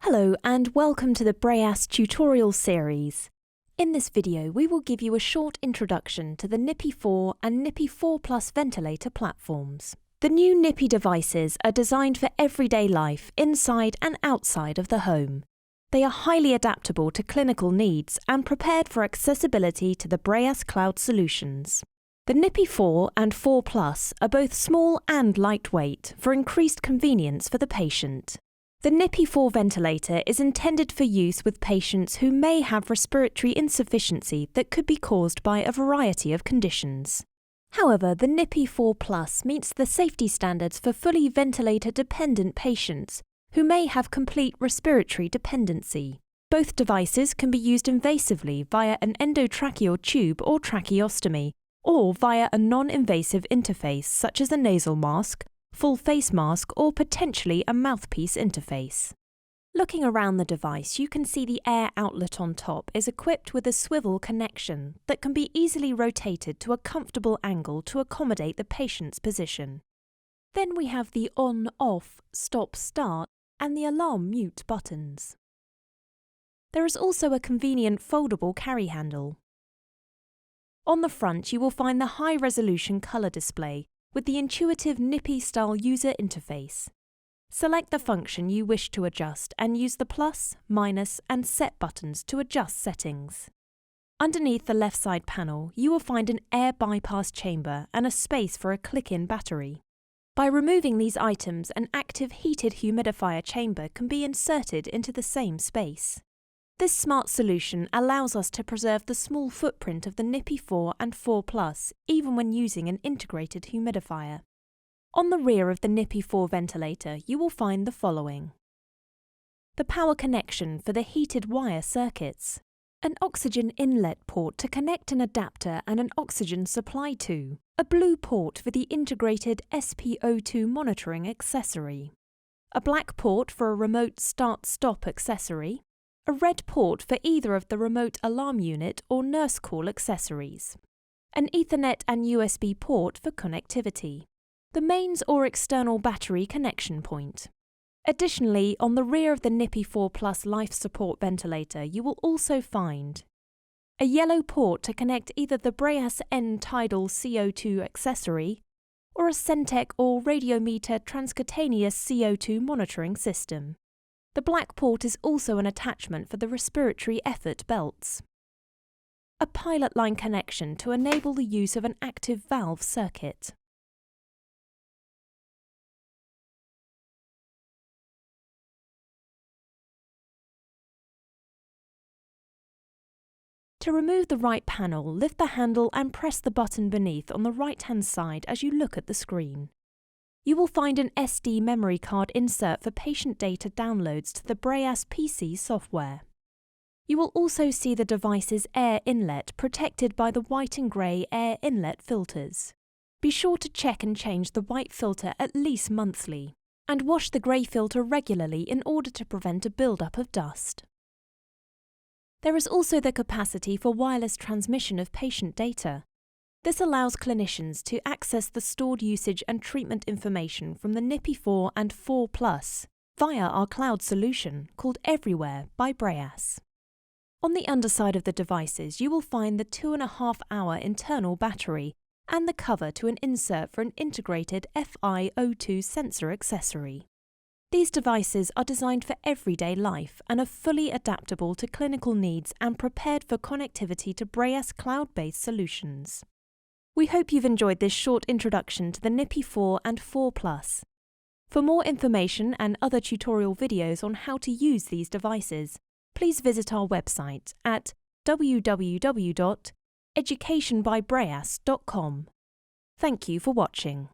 Hello and welcome to the Breas tutorial series. In this video we will give you a short introduction to the Nippy 4 and Nippy 4 Plus ventilator platforms. The new Nippy devices are designed for everyday life inside and outside of the home. They are highly adaptable to clinical needs and prepared for accessibility to the Breas cloud solutions. The Nippy 4 and 4 Plus are both small and lightweight for increased convenience for the patient. The Nippy 4 ventilator is intended for use with patients who may have respiratory insufficiency that could be caused by a variety of conditions. However, the Nippy 4 Plus meets the safety standards for fully ventilator-dependent patients who may have complete respiratory dependency. Both devices can be used invasively via an endotracheal tube or tracheostomy, or via a non-invasive interface such as a nasal mask, full face mask, or potentially a mouthpiece interface. Looking around the device, you can see the air outlet on top is equipped with a swivel connection that can be easily rotated to a comfortable angle to accommodate the patient's position. Then we have the on-off, stop-start, and the alarm-mute buttons. There is also a convenient foldable carry handle. On the front, you will find the high-resolution colour display with the intuitive Nippy-style user interface. Select the function you wish to adjust and use the plus, minus, and set buttons to adjust settings. Underneath the left side panel, you will find an air bypass chamber and a space for a click-in battery. By removing these items, an active heated humidifier chamber can be inserted into the same space. This smart solution allows us to preserve the small footprint of the Nippy 4 and 4 Plus even when using an integrated humidifier. On the rear of the Nippy 4 ventilator, you will find the following: the power connection for the heated wire circuits, an oxygen inlet port to connect an adapter and an oxygen supply to, a blue port for the integrated SpO2 monitoring accessory, a black port for a remote start-stop accessory, a red port for either of the remote alarm unit or nurse call accessories, an Ethernet and USB port for connectivity, the mains or external battery connection point. Additionally, on the rear of the Nippy 4 Plus life support ventilator, you will also find a yellow port to connect either the Breas N Tidal CO2 accessory or a Centec or Radiometer transcutaneous CO2 monitoring system. The black port is also an attachment for the respiratory effort belts. A pilot line connection to enable the use of an active valve circuit. To remove the right panel, lift the handle and press the button beneath on the right-hand side as you look at the screen. You will find an SD memory card insert for patient data downloads to the Breas PC software. You will also see the device's air inlet protected by the white and grey air inlet filters. Be sure to check and change the white filter at least monthly, and wash the grey filter regularly in order to prevent a build-up of dust. There is also the capacity for wireless transmission of patient data. This allows clinicians to access the stored usage and treatment information from the Nippy 4 and 4 Plus via our cloud solution called Everywhere by Breas. On the underside of the devices, you will find the 2.5-hour internal battery and the cover to an insert for an integrated FiO2 sensor accessory. These devices are designed for everyday life and are fully adaptable to clinical needs and prepared for connectivity to Breas cloud-based solutions. We hope you've enjoyed this short introduction to the Nippy 4 and 4 Plus. For more information and other tutorial videos on how to use these devices, please visit our website at www.educationbybreas.com. Thank you for watching.